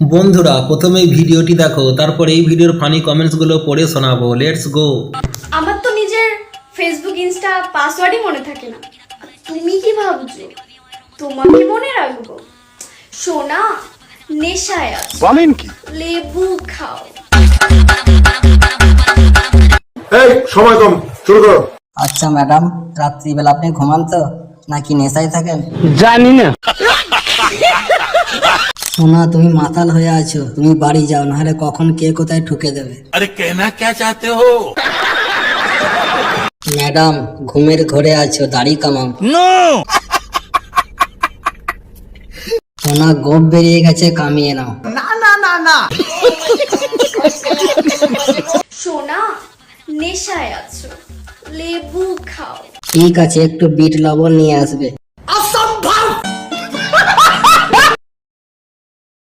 বন্ধুরা প্রথমে এই ভিডিওটি দেখো, তারপর এই ভিডিওর ফানি কমেন্টসগুলো পড়ে শোনাবো। Let's go. আমার তো নিজের ফেসবুক ইনস্টা পাসওয়ার্ডই মনে থাকে না। তুমি কি ভাবছো তোমাকে মনে রাখবো? সোনা নেশায় আছো, বলেন কি? লেবু খাও। এই সময় কম, শুরু করো। আচ্ছা ম্যাডাম, রাত্রিবেলা আপনি ঘুমান তো নাকি নেশায় থাকেন? জানি না। সোনা, তুমি মাতাল হয়ে আছো, তুমি বাড়ি যাও, নাহলে কখন কে কোথায় ঠুকে দেবে। अरे कहना क्या चाहते हो? ম্যাডাম, ঘুমের ঘরে আছো, দাড়ি কামাও। সোনা, গোপ বেরিয়ে গেছে, কামিয়ে নাও। সোনা নেশায় আছো, লেবু খাও। ঠিক আছে, একটু বিট লবণ নিয়ে আসবে।